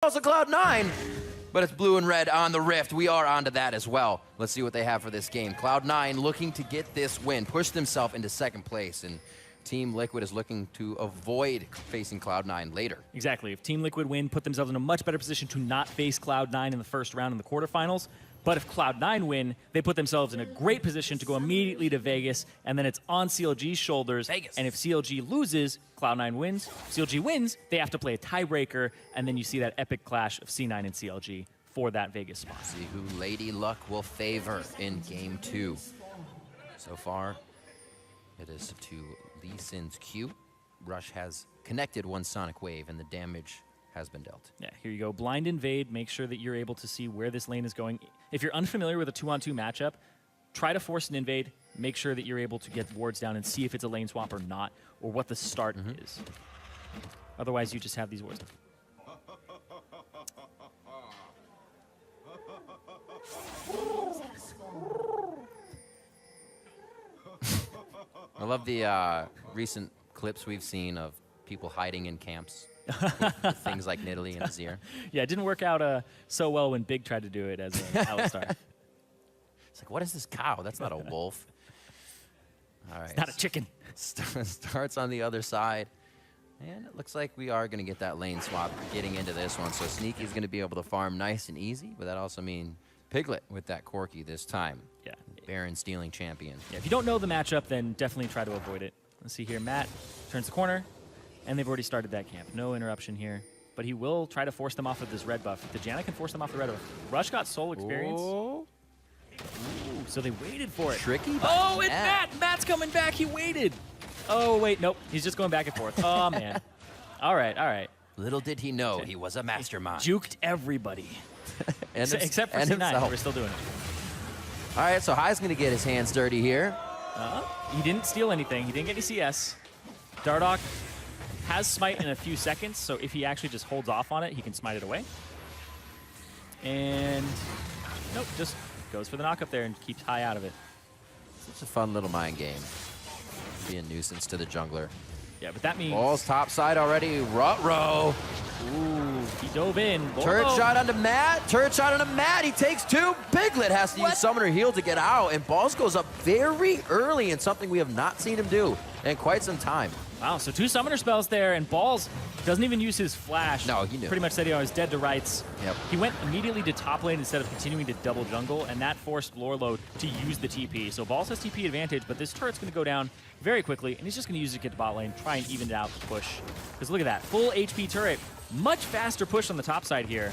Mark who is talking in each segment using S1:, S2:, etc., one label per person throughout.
S1: Also Cloud9, but it's blue and red on the Rift. We are onto that as well. Let's see what they have for this game. Cloud9 looking to get this win, push themselves into second place, and Team Liquid is looking to avoid facing Cloud9 later.
S2: Exactly. If Team Liquid win, put themselves in a much better position to not face Cloud9 in the first round in the quarterfinals. But if Cloud9 win, they put themselves in a great position to go immediately to Vegas, and then it's on CLG's shoulders.
S1: Vegas.
S2: And if CLG loses, Cloud9 wins. If CLG wins, they have to play a tiebreaker, and then you see that epic clash of C9 and CLG for that Vegas spot.
S1: See who Lady Luck will favor in Game 2. So far, it is to Lee Sin's Q. Rush has connected one Sonic Wave, and the damage has been dealt.
S2: Yeah, here you go. Blind invade. Make sure that you're able to see where this lane is going. If you're unfamiliar with a 2-on-2 matchup, try to force an invade. Make sure that you're able to get wards down and see if it's a lane swap or not, or what the start is. Otherwise, you just have these wards.
S1: I love the recent clips we've seen of people hiding in camps. with things like Nidalee and Azir.
S2: Yeah, it didn't work out so well when Big tried to do it as an Alistar.
S1: It's like, what is this cow? That's not a wolf. All right.
S2: It's not a chicken.
S1: Starts on the other side. And it looks like we are going to get that lane swap getting into this one. So Sneaky's going to be able to farm nice and easy, but that also means Piglet with that Corki this time.
S2: Yeah.
S1: Baron stealing champion.
S2: Yeah, if you don't know the matchup, then definitely try to avoid it. Let's see here. Matt turns the corner. And they've already started that camp. No interruption here. But he will try to force them off of this red buff. If the Janna can force them off the red buff. Rush got soul experience.
S1: Oh.
S2: Ooh, so they waited for it.
S1: Tricky.
S2: Oh, it's Matt. Matt's coming back. He waited. Oh, wait. Nope. He's just going back and forth. Oh, man. All right. All right.
S1: Little did he know he was a mastermind.
S2: Juked everybody. Except for C9.
S1: Himself.
S2: We're still doing it.
S1: All right, so High's going to get his hands dirty here.
S2: He didn't steal anything. He didn't get any CS. Dardoch has smite in a few seconds, so if he actually just holds off on it, he can smite it away. And nope, just goes for the knock up there and keeps High out of it.
S1: Such a fun little mind game. Be a nuisance to the jungler.
S2: Yeah, but that means...
S1: Ball's top side already. Ruh-roh.
S2: Ooh, he dove in.
S1: Turret shot onto Matt. Turret shot onto Matt. He takes two. Piglet has to use Summoner Heal to get out, and Balls goes up very early in something we have not seen him do in quite some time.
S2: Wow, so two Summoner spells there, and Balls doesn't even use his flash.
S1: No, he knew.
S2: Pretty much said he was dead to rights.
S1: Yep.
S2: He went immediately to top lane instead of continuing to double jungle, and that forced Lorlo to use the TP. So Balls has TP advantage, but this turret's going to go down very quickly, and he's just going to use it to get to bot lane, try and even it out the push. Because look at that, full HP turret. Much faster push on the top side here.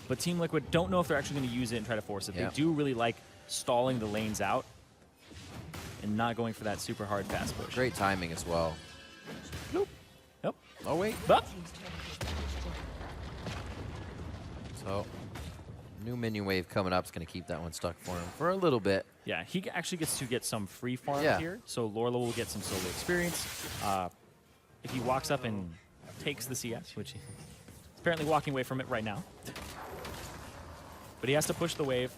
S2: But Team Liquid don't know if they're actually going to use it and try to force it.
S1: Yep.
S2: They do really like stalling the lanes out and not going for that super hard fast push.
S1: Great timing as well.
S2: Nope. Nope.
S1: Oh, wait.
S2: But
S1: So, new minion wave coming up is going to keep that one stuck for him for a little bit.
S2: yeah, he actually gets to get some free farm
S1: Yeah.
S2: here. So Lorla will get some solo experience. If he walks up and takes the CS, which he's apparently walking away from it right now. But he has to push the wave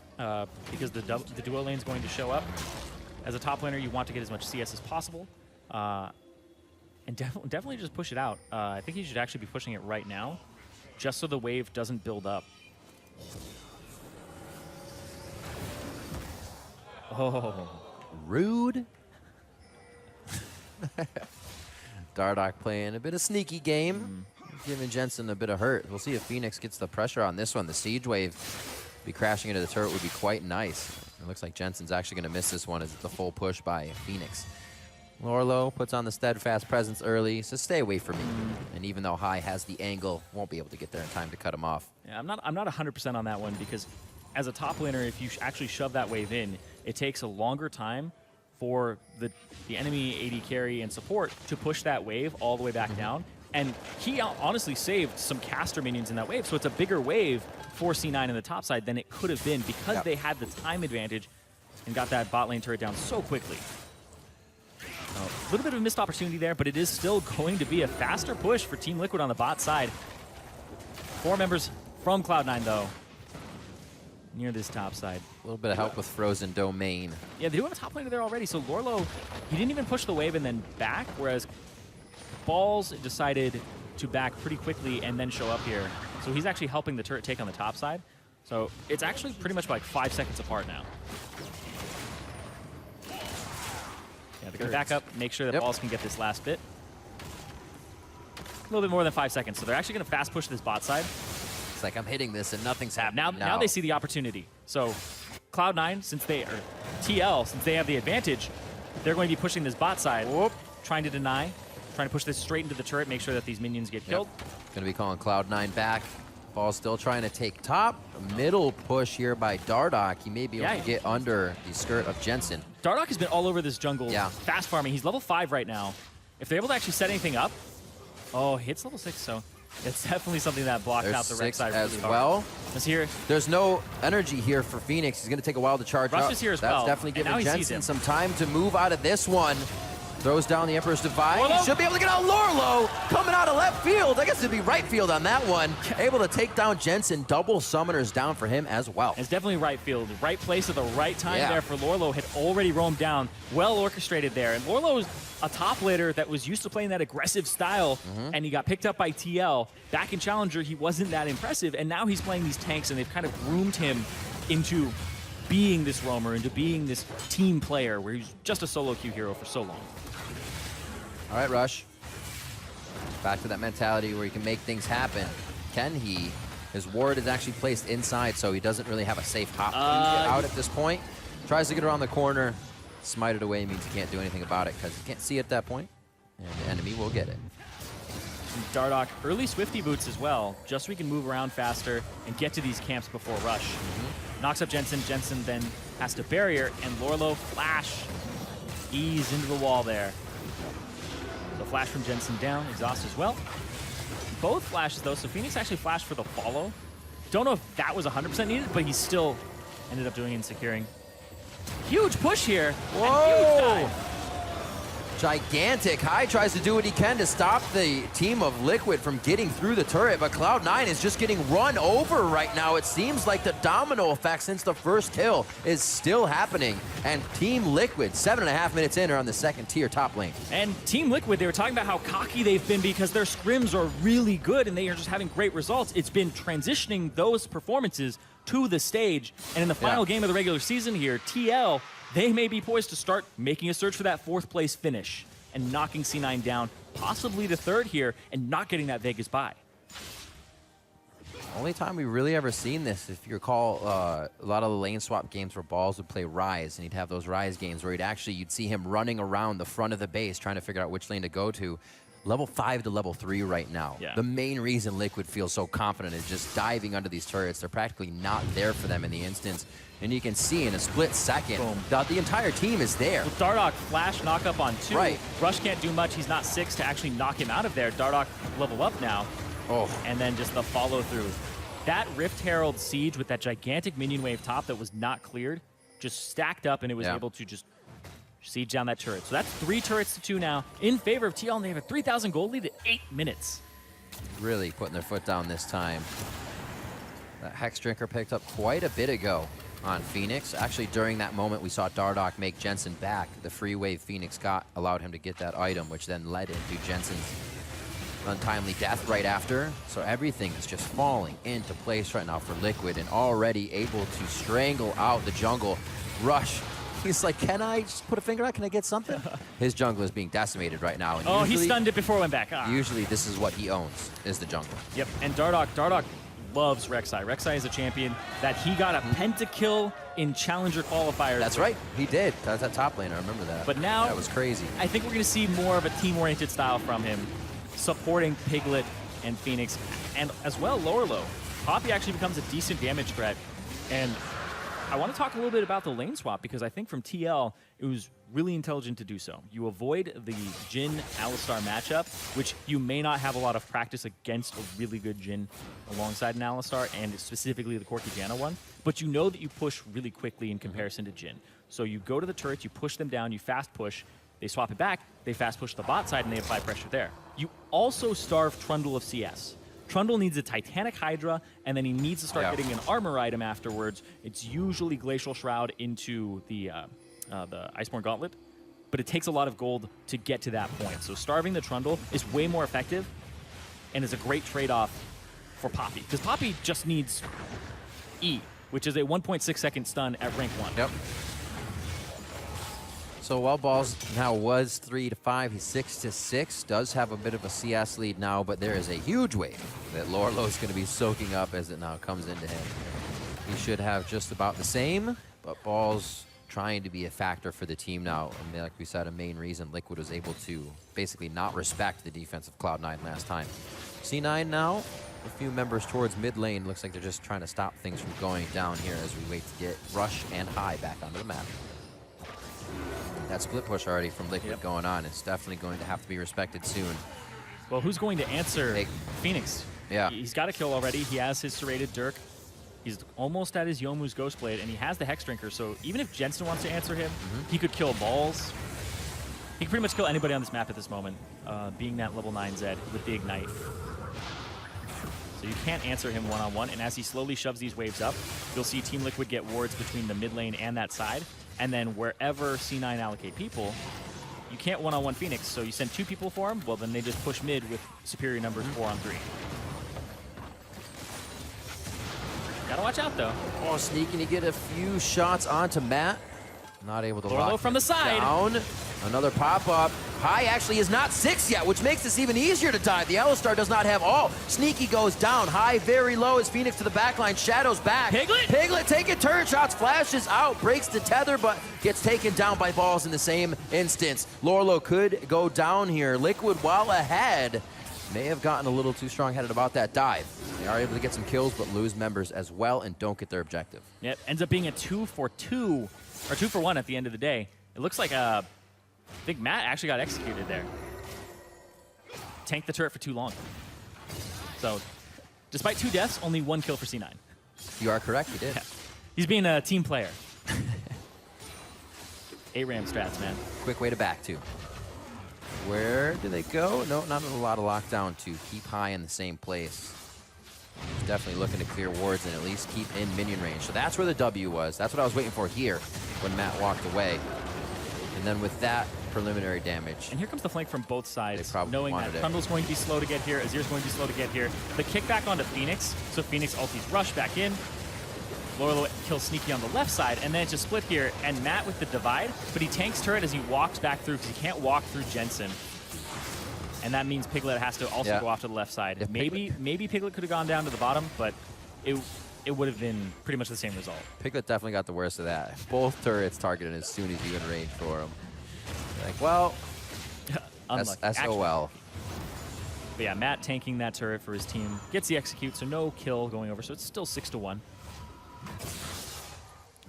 S2: because the duo lane is going to show up. As a top laner, you want to get as much CS as possible. And definitely just push it out. I think he should actually be pushing it right now, just so the wave doesn't build up. Oh.
S1: Rude. Dardoch playing a bit of sneaky game, giving Jensen a bit of hurt. We'll see if Phoenix gets the pressure on this one. The siege wave be crashing into the turret would be quite nice. It looks like Jensen's actually going to miss this one as it's a full push by Phoenix. Lorlo puts on the steadfast presence early, so stay away from me. And even though High has the angle, won't be able to get there in time to cut him off.
S2: Yeah, I'm not 100% on that one because as a top laner, if you actually shove that wave in, it takes a longer time for the enemy AD carry and support to push that wave all the way back down. And he honestly saved some caster minions in that wave, so it's a bigger wave for C9 in the top side than it could have been because they had the time advantage and got that bot lane turret down so quickly. A little bit of a missed opportunity there, but it is still going to be a faster push for Team Liquid on the bot side. 4 members from Cloud9, though, near this top side.
S1: A little bit of help with Frozen Domain.
S2: Yeah, they do have a top laner there already, so Lorlo, he didn't even push the wave and then back, whereas Balls decided to back pretty quickly and then show up here. So he's actually helping the turret take on the top side. So it's actually pretty much like 5 seconds apart now. Yeah, they're going to back up, make sure that balls can get this last bit. A little bit more than 5 seconds. So they're actually going to fast push this bot side.
S1: It's like I'm hitting this and nothing's happening.
S2: Now they see the opportunity. So Cloud9, since they are TL, since they have the advantage, they're going to be pushing this bot side, trying to deny, trying to push this straight into the turret, make sure that these minions get killed.
S1: Going to be calling Cloud9 back. Ball's still trying to take top. Middle push here by Dardoch. He may be able to get under the skirt of Jensen.
S2: Dardoch has been all over this jungle, fast farming. He's level 5 right now. If they're able to actually set anything up, hits level 6, so it's definitely something that blocked out the Rek'Sai
S1: as well.
S2: Here.
S1: There's no energy here for Phoenix. He's going to take a while to charge
S2: Rush
S1: up.
S2: is here as
S1: That's
S2: well.
S1: definitely giving
S2: Jensen
S1: Jensen some time to move out of this one. Throws down the Emperor's Divide. He should be able to get out Lorlo coming out of left field. I guess it'd be right field on that one. Able to take down Jensen. Double summoners down for him as well.
S2: It's definitely right field. Right place at the right time there for Lorlo. Had already roamed down. Well orchestrated there. And Lorlo's a top laner that was used to playing that aggressive style, and he got picked up by TL. Back in Challenger, he wasn't that impressive, and now he's playing these tanks, and they've kind of groomed him into being this roamer, into being this team player where he's just a solo queue hero for so long.
S1: All right, Rush. Back to that mentality where he can make things happen. Can he? His ward is actually placed inside, so he doesn't really have a safe hop to get out at this point. Tries to get around the corner. Smite it away means he can't do anything about it because he can't see at that point, and the enemy will get it.
S2: Dardoch, early Swifty boots as well, just so we can move around faster and get to these camps before Rush. Knocks up Jensen. Jensen then has to barrier, and Lorlo flash. Ease into the wall there. So flash from Jensen down, exhaust as well. Both flashes though, so Phoenix actually flashed for the follow. Don't know if that was 100% needed, but he still ended up doing it and securing. Huge push here.
S1: Whoa! Huge gigantic. Hai tries to do what he can to stop the team of Liquid from getting through the turret, but Cloud9 is just getting run over right now. It seems like the domino effect since the first kill is still happening. And Team Liquid, 7.5 minutes in, are on the second tier top lane.
S2: And Team Liquid, they were talking about how cocky they've been because their scrims are really good and they are just having great results. It's been transitioning those performances to the stage. And in the final game of the regular season here, TL, they may be poised to start making a search for that 4th place finish and knocking C9 down, possibly to 3rd here, and not getting that Vegas bye.
S1: Only time we really ever seen this, if you recall, a lot of the lane swap games where Balls would play Ryze, and he'd have those Ryze games where you'd see him running around the front of the base trying to figure out which lane to go to. Level 5 to level 3 right now. The main reason Liquid feels so confident is just diving under these turrets. They're practically not there for them in the instance. And you can see in a split second, the entire team is there.
S2: With Dardoch flash knock up on 2. Rush can't do much. He's not 6 to actually knock him out of there. Dardoch level up now. And then just the follow through. That Rift Herald siege with that gigantic minion wave top that was not cleared just stacked up, and it was able to just siege down that turret. So that's 3 turrets to 2 now in favor of TL, and they have a 3,000 gold lead at 8 minutes.
S1: Really putting their foot down this time. That Hex Drinker picked up quite a bit ago on Phoenix. Actually, during that moment, we saw Dardoch make Jensen back. The free wave Phoenix got allowed him to get that item, which then led into Jensen's untimely death right after. So everything is just falling into place right now for Liquid, and already able to strangle out the jungle. Rush. He's like, can I just put a finger out? Can I get something? His jungle is being decimated right now. And
S2: he stunned it before it went back.
S1: Usually this is what he owns, is the jungle.
S2: Yep, and Dardoch loves Rek'Sai. Rek'Sai is a champion that he got a pentakill in Challenger qualifiers.
S1: That's right, he did. That's that top lane, I remember that.
S2: But now,
S1: that was crazy.
S2: I think we're going to see more of a team-oriented style from him, supporting Piglet and Phoenix, and as well Lorlo. Poppy actually becomes a decent damage threat, and I want to talk a little bit about the lane swap because I think from TL, it was really intelligent to do so. You avoid the Jhin Alistar matchup, which you may not have a lot of practice against a really good Jhin alongside an Alistar, and specifically the Corki Janna one, but you know that you push really quickly in comparison to Jhin. So you go to the turrets, you push them down, you fast push, they swap it back, they fast push the bot side, and they apply pressure there. You also starve Trundle of CS. Trundle needs a Titanic Hydra, and then he needs to start getting an armor item afterwards. It's usually Glacial Shroud into the Iceborne Gauntlet, but it takes a lot of gold to get to that point. So starving the Trundle is way more effective, and is a great trade-off for Poppy, because Poppy just needs E, which is a 1.6 second stun at rank 1.
S1: Yep. So while Balls now was 3-5, he's 6-6. Does have a bit of a CS lead now, but there is a huge wave that Lorlo is going to be soaking up as it now comes into him. He should have just about the same, but Balls trying to be a factor for the team now. And like we said, a main reason Liquid was able to basically not respect the defense of Cloud9 last time. C9 now, a few members towards mid lane. Looks like they're just trying to stop things from going down here as we wait to get Rush and High back onto the map. That split push already from Liquid going on. It's definitely going to have to be respected soon.
S2: Well, who's going to answer Phoenix?
S1: Yeah.
S2: He's got a kill already. He has his serrated Dirk. He's almost at his Youmuu's Ghostblade, and he has the Hex Drinker, so even if Jensen wants to answer him, he could kill Balls. He can pretty much kill anybody on this map at this moment, being that level 9 Zed with the Ignite. So you can't answer him one-on-one, and as he slowly shoves these waves up, you'll see Team Liquid get wards between the mid lane and that side, and then wherever C9 allocate people, you can't one-on-one Phoenix, so you send 2 people for him, well then they just push mid with superior numbers 4-on-3. Gotta watch out, though.
S1: Oh, sneaking to get a few shots onto Matt. Not able to lock
S2: from the side.
S1: Down. Another pop-up. High actually is not 6 yet, which makes this even easier to die. The Alistar does not have all. Sneaky goes down. High very low as Phoenix to the backline. Shadows back. Piglet taking turn shots. Flashes out. Breaks the tether, but gets taken down by Balls in the same instance. Lorlo could go down here. Liquid, while ahead, may have gotten a little too strong-headed about that dive. They are able to get some kills, but lose members as well and don't get their objective.
S2: Yep, ends up being a 2-for-2, or 2-for-1 at the end of the day. It looks like I think Matt actually got executed there. Tanked the turret for too long. So, despite 2 deaths, only 1 kill for C9.
S1: You are correct, he did.
S2: Yeah. He's being a team player. 8 Ram strats, man.
S1: Quick way to back, too. Where do they go? No, not a lot of lockdown to keep High in the same place. He's definitely looking to clear wards and at least keep in minion range. So that's where the W was. That's what I was waiting for here when Matt walked away. And then with that preliminary damage.
S2: And here comes the flank from both sides, knowing that
S1: it.
S2: Trundle's going to be slow to get here, Azir's going to be slow to get here. The kickback onto Phoenix, so Phoenix ultis Rush back in. Lorlo kills Sneaky on the left side, and then it's just split here, and Matt with the divide, but he tanks turret as he walks back through because he can't walk through Jensen. And that means Piglet has to also go off to the left side.
S1: If
S2: maybe Piglet could have gone down to the bottom, but it would have been pretty much the same result.
S1: Piglet definitely got the worst of that. Both turrets targeted as soon as you in range for him. Like, well, SOL.
S2: But yeah, Matt tanking that turret for his team. Gets the execute, so no kill going over, so it's still 6-1.
S1: All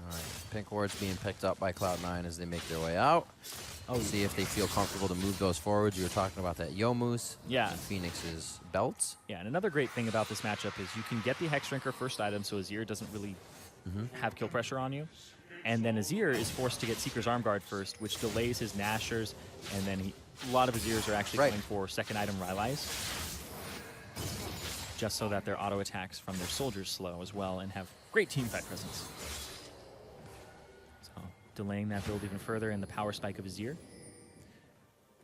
S1: right, pink wards being picked up by Cloud9 as they make their way out. See if they feel comfortable to move those forwards. You were talking about that Youmuu's and Phoenix's belts.
S2: Yeah, and another great thing about this matchup is you can get the Hex Drinker first item, so Azir doesn't really have kill pressure on you. And then Azir is forced to get Seeker's Arm Guard first, which delays his Nashers, and then a lot of Azirs are actually going for second item Rylai's, just so that their auto attacks from their soldiers slow as well and have great teamfight presence. So delaying that build even further, and the power spike of Azir.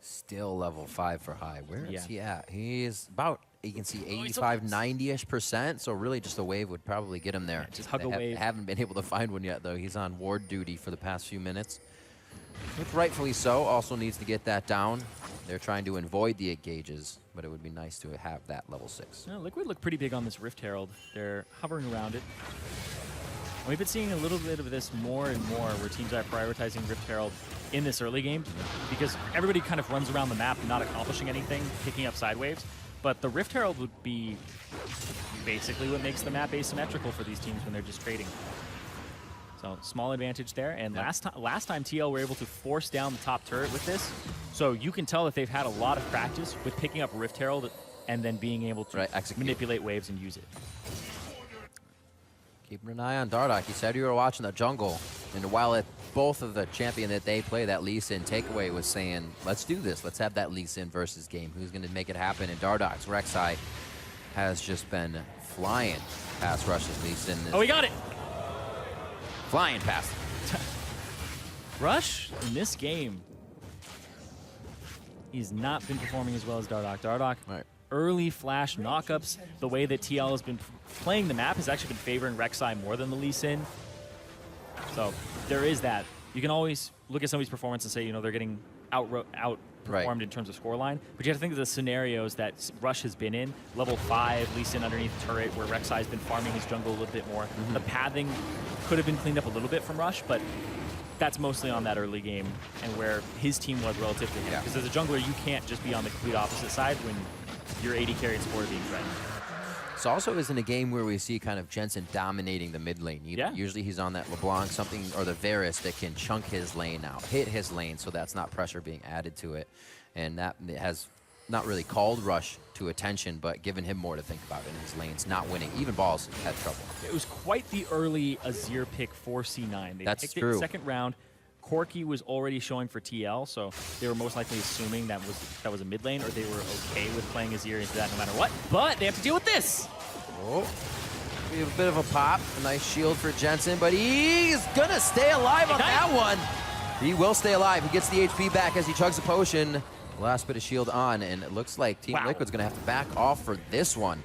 S1: Still level 5 for High. Where is he at? He is about, you can see 85, 90-ish%, so really just a wave would probably get him there.
S2: Yeah, just hug a wave.
S1: Haven't been able to find one yet, though. He's on ward duty for the past few minutes. Which rightfully so, also needs to get that down. They're trying to avoid the engages, but it would be nice to have that level 6.
S2: Liquid look pretty big on this Rift Herald. They're hovering around it. And we've been seeing a little bit of this more and more, where teams are prioritizing Rift Herald in this early game, because everybody kind of runs around the map not accomplishing anything, picking up side waves. But the Rift Herald would be basically what makes the map asymmetrical for these teams when they're just trading. So small advantage there. And last time TL were able to force down the top turret with this. So you can tell that they've had a lot of practice with picking up Rift Herald and then being able to manipulate waves and use it.
S1: Keeping an eye on Dardoch. He said you were watching the jungle. And while both of the champion that they play, that Lee Sin takeaway, was saying, let's do this. Let's have that Lee Sin versus game. Who's going to make it happen? And Dardoch's Rek'Sai has just been flying past Rush's Lee Sin.
S2: Oh, he got it!
S1: Flying past.
S2: Rush, in this game, he's not been performing as well as Dardoch. Dardoch early flash knockups. The way that TL has been playing the map has actually been favoring Rek'Sai more than the Lee Sin. So there is that. You can always look at somebody's performance and say, you know, they're getting outperformed in terms of scoreline. But you have to think of the scenarios that Rush has been in. Level 5, Lee Sin underneath the turret, where Rek'Sai's been farming his jungle a little bit more. The pathing could have been cleaned up a little bit from Rush, but that's mostly on that early game and where his team was relative to him. Because as a jungler, you can't just be on the complete opposite side when your AD carry and support are being threatened.
S1: This also isn't a game where we see kind of Jensen dominating the mid lane. Usually he's on that LeBlanc something or the Varus that can chunk his lane out, hit his lane, so that's not pressure being added to it. And that has not really called Rush to attention, but given him more to think about in his lanes, not winning. Even Balls had trouble. It
S2: was quite the early Azir pick for C9. They
S1: That's
S2: picked
S1: true.
S2: it in the second round. Corki was already showing for TL, so they were most likely assuming that was a mid lane, or they were okay with playing Azir into that no matter what. But they have to deal with this.
S1: Oh, we have a bit of a pop. A nice shield for Jensen, but he's gonna stay alive on that one. He will stay alive. He gets the HP back as he chugs a potion. Last bit of shield on, and it looks like Team Liquid's gonna have to back off for this one.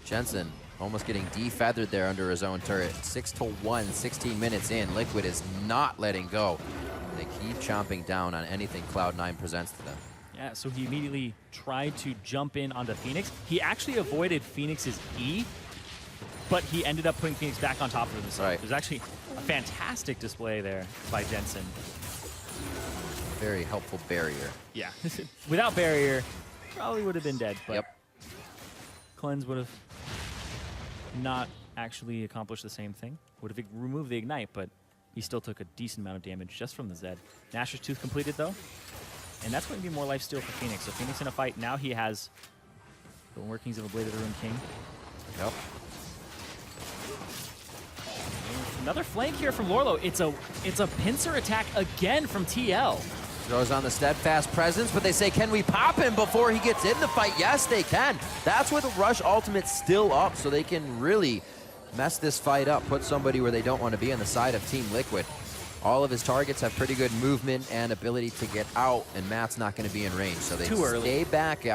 S1: Jensen almost getting defeathered there under his own turret. 6-1, 16 minutes in. Liquid is not letting go. They keep chomping down on anything Cloud9 presents to them.
S2: Yeah, so he immediately tried to jump in onto Phoenix. He actually avoided Phoenix's E, but he ended up putting Phoenix back on top of himself. It was actually a fantastic display there by Jensen.
S1: Very helpful barrier.
S2: Yeah, without barrier, probably would have been dead, but Cleanse would have not actually accomplished the same thing. Would have removed the Ignite, but he still took a decent amount of damage just from the Zed. Nashor's Tooth completed, though. And that's going to be more lifesteal for Phoenix. So Phoenix in a fight. Now he has the workings of a Blade of the Ruined King.
S1: Yep.
S2: Another flank here from Lorlo. It's a pincer attack again from TL.
S1: Throws on the steadfast presence, but they say, can we pop him before he gets in the fight? Yes, they can. That's with the Rush ultimate still up, so they can really mess this fight up, put somebody where they don't want to be on the side of Team Liquid. All of his targets have pretty good movement and ability to get out, and Matt's not going to be in range. So they stay back,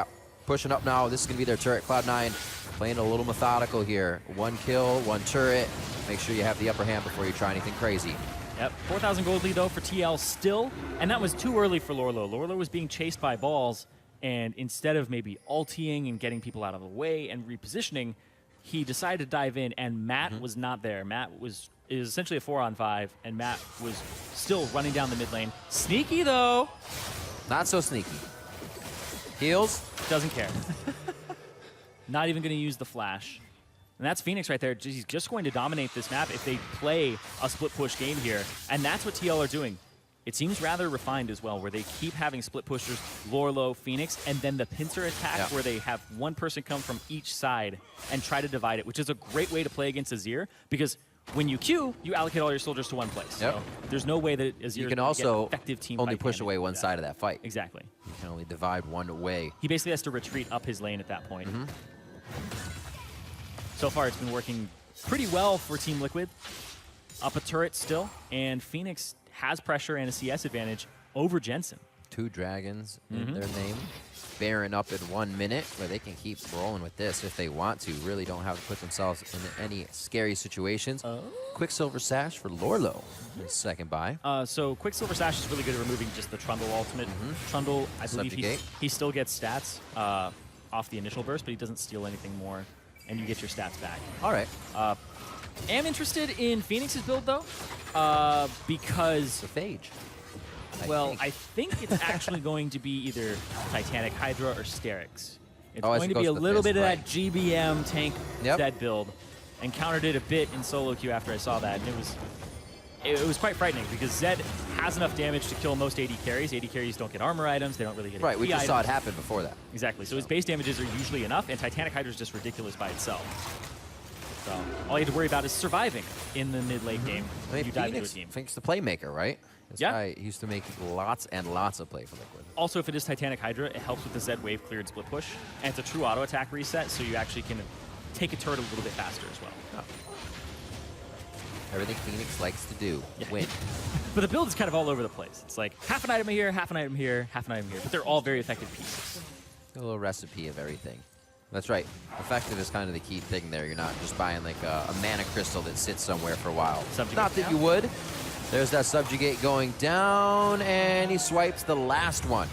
S1: pushing up now. This is going to be their turret. Cloud9 playing a little methodical here. 1 kill, 1 turret. Make sure you have the upper hand before you try anything crazy.
S2: Yep, 4,000 gold lead though for TL still, and that was too early for Lorlo. Lorlo was being chased by Balls, and instead of maybe ulting and getting people out of the way and repositioning, he decided to dive in, and Matt was not there. Matt is essentially a 4-on-5, and Matt was still running down the mid lane. Sneaky though.
S1: Not so sneaky. Heals.
S2: Doesn't care. Not even going to use the flash. And that's Phoenix right there. He's just going to dominate this map if they play a split push game here. And that's what TL are doing. It seems rather refined as well, where they keep having split pushers, Lorlo, Phoenix, and then the pincer attack where they have one person come from each side and try to divide it, which is a great way to play against Azir, because when you queue, you allocate all your soldiers to one place. So there's no way that Azir
S1: can also
S2: effective team
S1: only push away one side of that fight.
S2: Exactly.
S1: You can only divide one way.
S2: He basically has to retreat up his lane at that point. So far, it's been working pretty well for Team Liquid. Up a turret still, and Phoenix has pressure and a CS advantage over Jensen.
S1: 2 dragons in their name. Baron up in 1 minute, where they can keep rolling with this if they want to. Really don't have to put themselves in any scary situations. Quicksilver Sash for Lorlo. Second buy.
S2: So Quicksilver Sash is really good at removing just the Trundle ultimate. Trundle, I believe he still gets stats off the initial burst, but he doesn't steal anything more, and you get your stats back.
S1: All right.
S2: Am interested in Phoenix's build, though, because...
S1: The Phage.
S2: I think it's actually going to be either Titanic Hydra or Sterix. It's going to be a little bit of that GBM tank Zed build, and countered it a bit in solo queue after I saw that, and it was quite frightening because Zed has enough damage to kill most AD carries. AD carries don't get armor items, they don't really get
S1: Right, we just saw it happen before that.
S2: Exactly, so his base damages are usually enough, and Titanic Hydra is just ridiculous by itself. So all you have to worry about is surviving in the mid-late game.
S1: I mean, Phoenix the playmaker, right? This guy used to make lots and lots of play for Liquid.
S2: Also, if it is Titanic Hydra, it helps with the Zed wave cleared split push, and it's a true auto attack reset, so you actually can take a turret a little bit faster as well.
S1: Everything Phoenix likes to do, win.
S2: But the build is kind of all over the place. It's like half an item here, half an item here, half an item here, but they're all very effective pieces.
S1: A little recipe of everything. That's right. Effective is kind of the key thing there. You're not just buying like a mana crystal that sits somewhere for a while.
S2: Subjugate
S1: Not that
S2: down.
S1: you would. There's that subjugate going down, and he swipes the last one.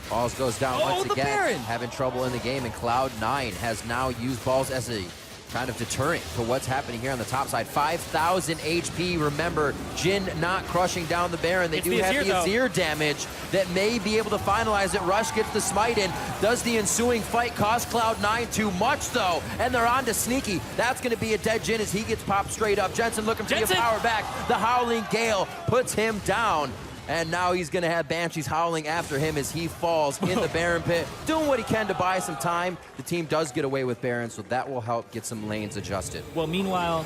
S1: Balls goes down once
S2: the
S1: again.
S2: Baron!
S1: Having trouble in the game, and Cloud9 has now used balls as a kind of deterrent to what's happening here on the top side. 5,000 HP. Remember, Jin not crushing down the Baron. They
S2: It's
S1: do
S2: the
S1: have
S2: Azir,
S1: the Azir damage that may be able to finalize it. Rush gets the smite in. Does the ensuing fight cost Cloud9 too much, though? And they're on to Sneaky. That's going to be a dead Jin as he gets popped straight up. Jensen looking for the power back. The Howling Gale puts him down. And now he's going to have Banshees howling after him as he falls in the Baron pit, doing what he can to buy some time. The team does get away with Baron, so that will help get some lanes adjusted.
S2: Well, meanwhile,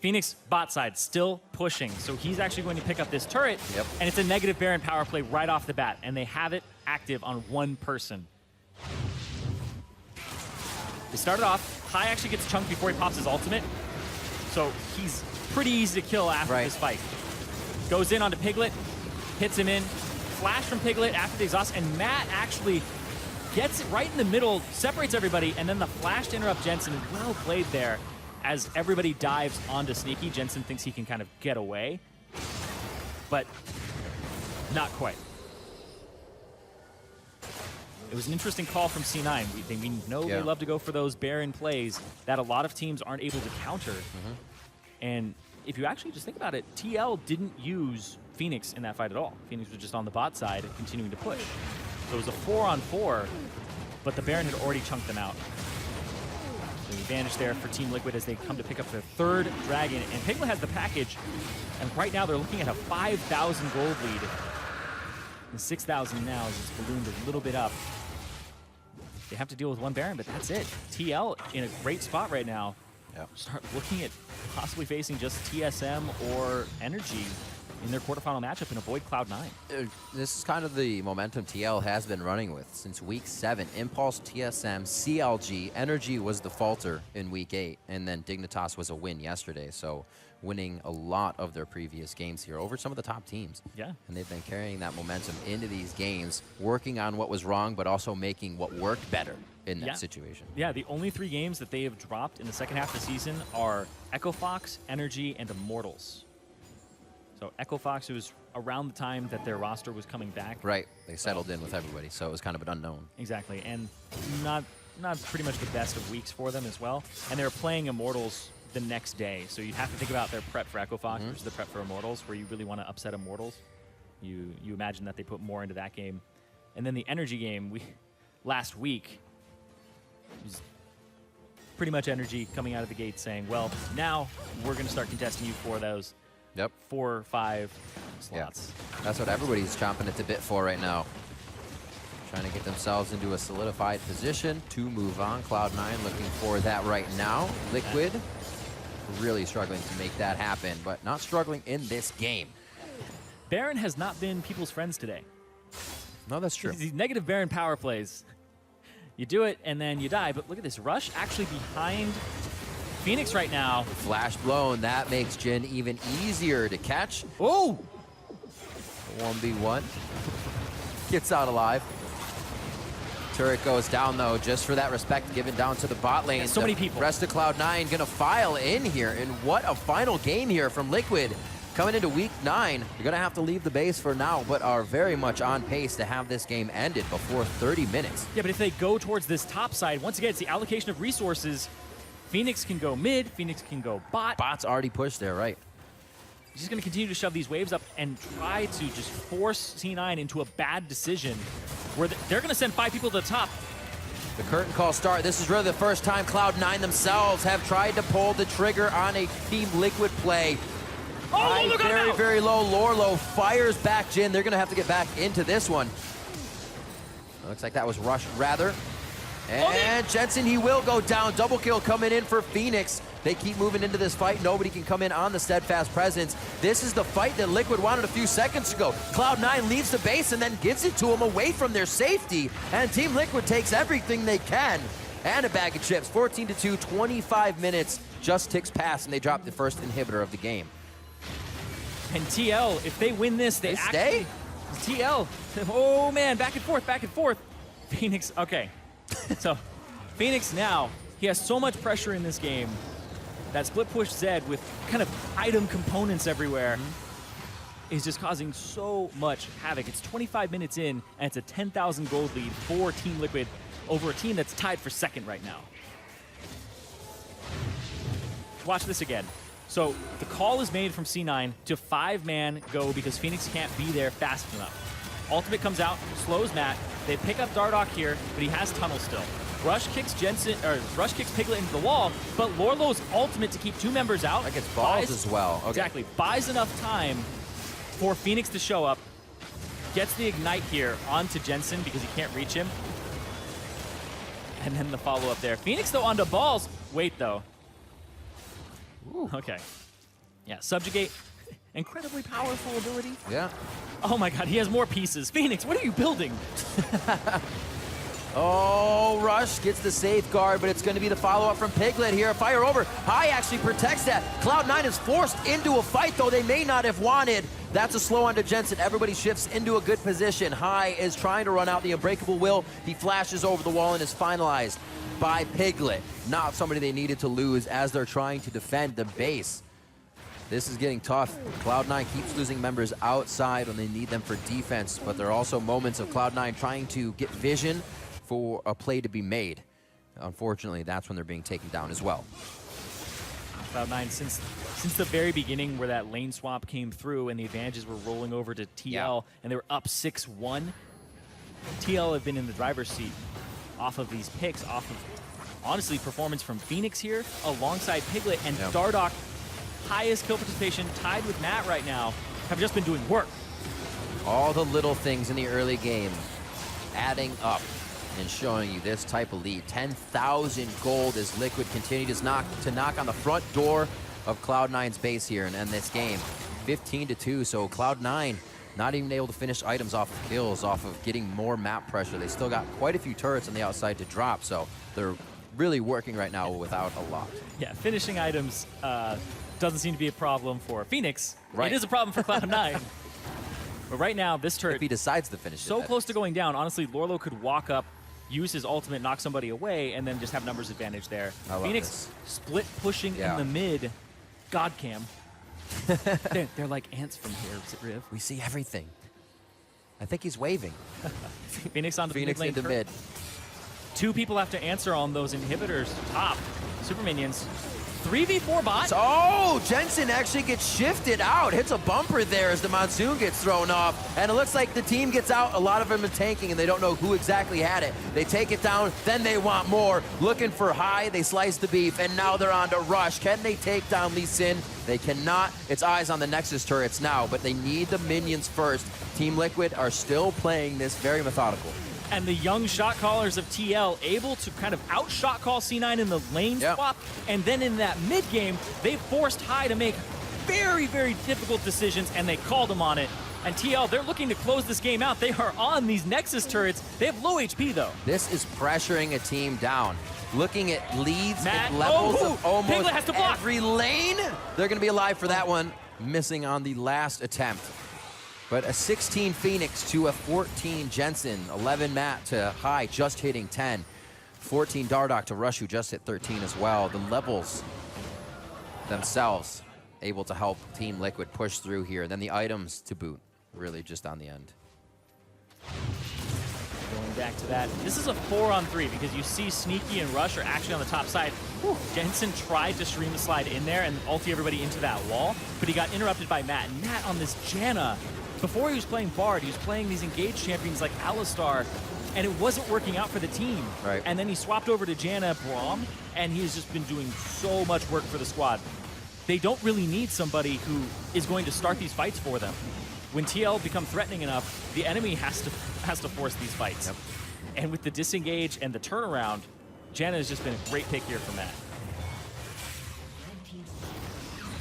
S2: Phoenix bot side still pushing, so he's actually going to pick up this turret, and it's a negative Baron power play right off the bat, and they have it active on one person. They started off, Hai actually gets chunked before he pops his ultimate, so he's pretty easy to kill after this fight. Goes in onto Piglet, hits him in, flash from Piglet after the exhaust, and Matt actually gets it right in the middle, separates everybody, and then the flash to interrupt Jensen is well played there as everybody dives onto Sneaky. Jensen thinks he can kind of get away, but not quite. It was an interesting call from C9. We know they love to go for those Baron plays that a lot of teams aren't able to counter. And if you actually just think about it, TL didn't use Phoenix in that fight at all. Phoenix was just on the bot side continuing to push. So it was a 4-on-4, but the Baron had already chunked them out. So the advantage there for Team Liquid as they come to pick up their third dragon. And Piglet has the package, and right now they're looking at a 5,000 gold lead. And 6,000 now as it's ballooned a little bit up. They have to deal with one Baron, but that's it. TL in a great spot right now. Start looking at possibly facing just TSM or Energy in their quarterfinal matchup and avoid Cloud9.
S1: This is kind of the momentum TL has been running with since week 7. Impulse, TSM, CLG, Energy was the falter in week 8, and then Dignitas was a win yesterday. So winning a lot of their previous games here over some of the top teams.
S2: Yeah.
S1: And they've been carrying that momentum into these games, working on what was wrong, but also making what worked better in that situation.
S2: Yeah, the only 3 games that they have dropped in the second half of the season are Echo Fox, Energy, and Immortals. So Echo Fox, it was around the time that their roster was coming back.
S1: Right, they settled in with everybody, so it was kind of an unknown.
S2: Exactly, and not pretty much the best of weeks for them as well. And they were playing Immortals the next day, so you'd have to think about their prep for Echo Fox versus the prep for Immortals, where you really want to upset Immortals. You imagine that they put more into that game. And then the Energy game, last week, was pretty much Energy coming out of the gate saying, well, now we're going to start contesting you for those 4 or 5 slots.
S1: That's what everybody's chomping at the bit for right now. Trying to get themselves into a solidified position to move on. Cloud9 looking for that right now. Liquid really struggling to make that happen, but not struggling in this game.
S2: Baron has not been people's friends today.
S1: No, that's true.
S2: These negative Baron power plays. You do it, and then you die. But look at this. Rush actually behind Phoenix right now.
S1: Flash blown. That makes Jin even easier to catch.
S2: Oh!
S1: 1v1. Gets out alive. Turret goes down, though, just for that respect given down to the bot lane.
S2: So many people.
S1: Rest of Cloud9 going to file in here. And what a final game here from Liquid. Coming into week 9, you're going to have to leave the base for now, but are very much on pace to have this game ended before 30 minutes.
S2: Yeah, but if they go towards this top side, once again, it's the allocation of resources. Phoenix can go mid, Phoenix can go bot.
S1: Bot's already pushed there, right?
S2: He's just going to continue to shove these waves up and try to just force C9 into a bad decision where they're going to send 5 people to the top.
S1: The curtain call start. This is really the first time Cloud9 themselves have tried to pull the trigger on a Team Liquid play.
S2: Oh, look
S1: very, very low. Lorlo fires back Jin. They're going to have to get back into this one. Looks like that was rushed, rather. And Jensen, he will go down. Double kill coming in for Phoenix. They keep moving into this fight. Nobody can come in on the Steadfast Presence. This is the fight that Liquid wanted a few seconds ago. Cloud9 leaves the base and then gives it to them away from their safety. And Team Liquid takes everything they can. And a bag of chips. 14-2, 25 minutes just ticks past, and they drop the first inhibitor of the game.
S2: And TL, if they win this, they
S1: stay?
S2: TL, oh man, back and forth, back and forth. Phoenix, okay. So Phoenix now, he has so much pressure in this game. That split push Zed with kind of item components everywhere is just causing so much havoc. It's 25 minutes in, and it's a 10,000 gold lead for Team Liquid over a team that's tied for second right now. Watch this again. So the call is made from C9 to 5-man go because Phoenix can't be there fast enough. Ultimate comes out, slows Matt. They pick up Dardoch here, but he has tunnel still. Rush kicks Piglet into the wall, but Lorlo's ultimate to keep 2 members out.
S1: That gets balls as well. Okay.
S2: Exactly. Buys enough time for Phoenix to show up. Gets the ignite here onto Jensen because he can't reach him. And then the follow-up there. Phoenix, though, onto balls. Wait, though.
S1: Ooh.
S2: Okay. Yeah, Subjugate. Incredibly powerful ability.
S1: Yeah.
S2: Oh, my God. He has more pieces. Phoenix, what are you building?
S1: Oh, Rush gets the safeguard, but it's going to be the follow-up from Piglet here. Fire over. High actually protects that. Cloud9 is forced into a fight, though they may not have wanted. That's a slow onto Jensen. Everybody shifts into a good position. High is trying to run out the Unbreakable Will. He flashes over the wall and is finalized by Piglet. Not somebody they needed to lose as they're trying to defend the base. This is getting tough. Cloud9 keeps losing members outside when they need them for defense, but there are also moments of Cloud9 trying to get vision for a play to be made. Unfortunately, that's when they're being taken down as well.
S2: Cloud9, since the very beginning where that lane swap came through and the advantages were rolling over to TL and they were up 6-1, TL have been in the driver's seat off of these picks, off of, honestly, performance from Phoenix here alongside Piglet and Dardoch, highest kill participation, tied with Matt right now, have just been doing work. All
S1: the little things in the early game adding up and showing you this type of lead. 10,000 gold as Liquid continues to knock on the front door of Cloud9's base here and end this game. 15-2, so Cloud9 not even able to finish items off of kills, off of getting more map pressure. They still got quite a few turrets on the outside to drop, so they're really working right now without a lot.
S2: Yeah, finishing items doesn't seem to be a problem for Phoenix.
S1: Right.
S2: It is a problem for Cloud9. But right now, this turret,
S1: if he decides to finish
S2: so close to going down, honestly, Lorlo could walk up, use his ultimate, knock somebody away, and then just have numbers advantage there. Phoenix split pushing in the mid. God cam. they're like ants from here, Riv.
S1: We see everything. I think he's waving.
S2: Phoenix on the
S1: Phoenix
S2: mid lane.
S1: into mid.
S2: 2 people have to answer on those inhibitors. Top. Super minions. 3v4 bot.
S1: Oh, Jensen actually gets shifted out. Hits a bumper there as the Monsoon gets thrown off. And it looks like the team gets out. A lot of them are tanking, and they don't know who exactly had it. They take it down, then they want more. Looking for High, they slice the beef, and now they're on to Rush. Can they take down Lee Sin? They cannot. It's eyes on the Nexus turrets now, but they need the minions first. Team Liquid are still playing this very methodical.
S2: And the young shot callers of TL able to kind of out-shot call C9 in the lane swap. And then in that mid-game, they forced High to make very, very difficult decisions, and they called him on it. And TL, they're looking to close this game out. They are on these Nexus turrets. They have low HP, though.
S1: This is pressuring a team down. Looking at leads and levels of almost every lane. They're going to be alive for that one. Missing on the last attempt. But a 16 Phoenix to a 14 Jensen, 11 Matt to High, just hitting 10. 14 Dardoch to Rush, who just hit 13 as well. The levels themselves able to help Team Liquid push through here. Then the items to boot, really just on the end.
S2: Going back to that, this is a 4-on-3 because you see Sneaky and Rush are actually on the top side. Jensen tried to stream the slide in there and ulti everybody into that wall, but he got interrupted by Matt. And Matt on this Janna, before he was playing Bard, he was playing these engaged champions like Alistar, and it wasn't working out for the team.
S1: Right.
S2: And then he swapped over to Janna Braum, and he has just been doing so much work for the squad. They don't really need somebody who is going to start these fights for them. When TL become threatening enough, the enemy has to force these fights.
S1: Yep.
S2: And with the disengage and the turnaround, Janna has just been a great pick here for Matt.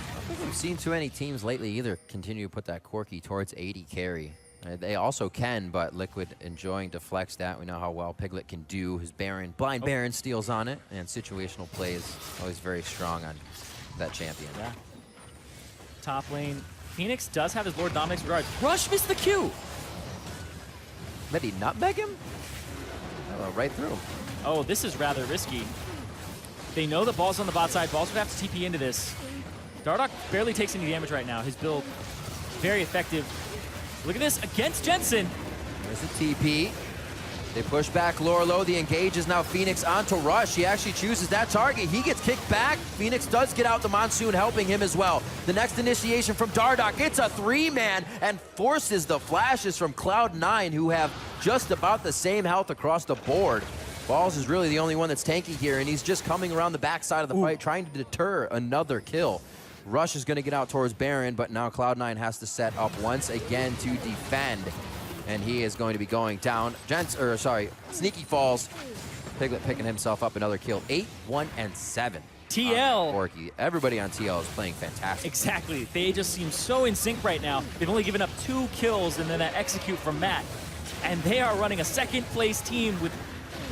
S1: I don't think we've seen too many teams lately either continue to put that Corki towards 80 carry. They also can, but Liquid enjoying to flex that. We know how well Piglet can do. His Baron, blind Baron steals on it, and situational plays always very strong on that champion.
S2: Yeah. Top lane, Phoenix does have his Lord Dominic's regards. Rush missed the Q.
S1: Did he nutmeg him? Oh, right through.
S2: Oh, this is rather risky. They know the ball's on the bot side. Balls would have to TP into this. Dardoch barely takes any damage right now. His build, very effective. Look at this, against Jensen.
S1: There's a TP. They push back Lorlo. The engage is now Phoenix onto Rush. He actually chooses that target. He gets kicked back. Phoenix does get out the Monsoon, helping him as well. The next initiation from Dardoch. It's a 3-man and forces the flashes from Cloud9, who have just about the same health across the board. Balls is really the only one that's tanky here, and he's just coming around the backside of the fight, trying to deter another kill. Rush is going to get out towards Baron, but now Cloud9 has to set up once again to defend. And he is going to be going down. Sneaky falls. Piglet picking himself up another kill. 8, 1, and 7.
S2: TL.
S1: Orky. Everybody on TL is playing fantastic.
S2: Exactly. They just seem so in sync right now. They've only given up 2 kills and then that execute from Matt. And they are running a second-place team with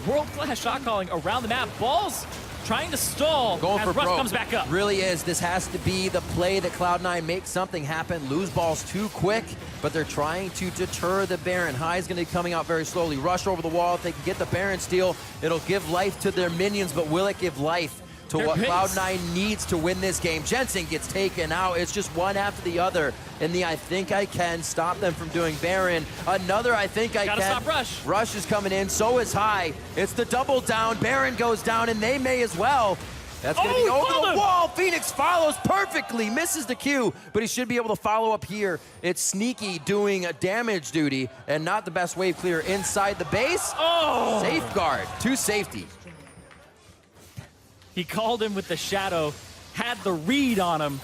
S2: world-class shot calling around the map. Balls trying to stall
S1: Going
S2: as
S1: for
S2: Rush
S1: broke.
S2: comes back up.
S1: Really is. This has to be the play that Cloud9 makes something happen. Lose balls too quick, but they're trying to deter the Baron. High's going to be coming out very slowly. Rush over the wall. If they can get the Baron steal, it'll give life to their minions, but will it give life to what Cloud9 needs to win this game? Jensen gets taken out. It's just one after the other. In the I think I can stop them from doing Baron. Another I think I
S2: Gotta
S1: can.
S2: stop Rush.
S1: Rush is coming in. So is High. It's the double down. Baron goes down, and they may as well. That's going to be over the wall. Phoenix follows perfectly. Misses the Q, but he should be able to follow up here. It's Sneaky doing a damage duty, and not the best wave clear inside the base.
S2: Oh!
S1: Safeguard to safety.
S2: He called him with the shadow, had the read on him,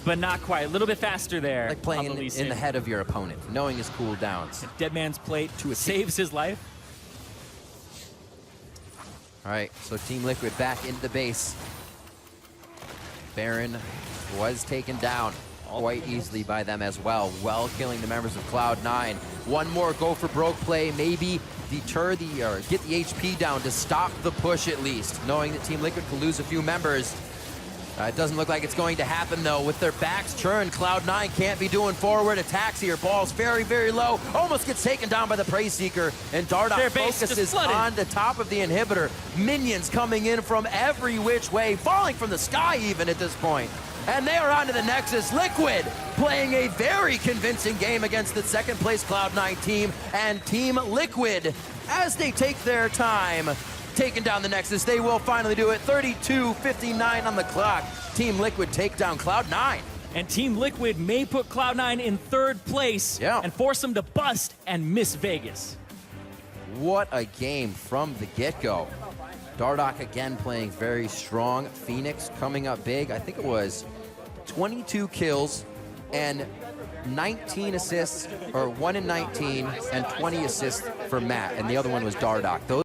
S2: but not quite. A little bit faster there.
S1: Like playing in the head of your opponent, knowing his cooldowns.
S2: Dead Man's Plate saves his life.
S1: All right, so Team Liquid back into the base. Baron was taken down quite easily by them as well, killing the members of Cloud9. One more go for broke play, maybe deter or get the HP down to stop the push at least, knowing that Team Liquid could lose a few members. It doesn't look like it's going to happen though. With their backs turned, Cloud9 can't be doing forward attacks here. Ball's very, very low. Almost gets taken down by the Prey Seeker, and Dardoch focuses on the top of the inhibitor. Minions coming in from every which way, falling from the sky even at this point. And they are on to the Nexus. Liquid playing a very convincing game against the second place Cloud9 team, and Team Liquid, as they take their time, taking down the Nexus. They will finally do it. 32:59 on the clock. Team Liquid take down Cloud9.
S2: And Team Liquid may put Cloud9 in 3rd place and force them to bust and miss Vegas.
S1: What a game from the get-go. Dardoch again playing very strong. Phoenix coming up big. I think it was 22 kills and 19 assists, or 1 in 19, and 20 assists for Matt, and the other one was Dardoch. Those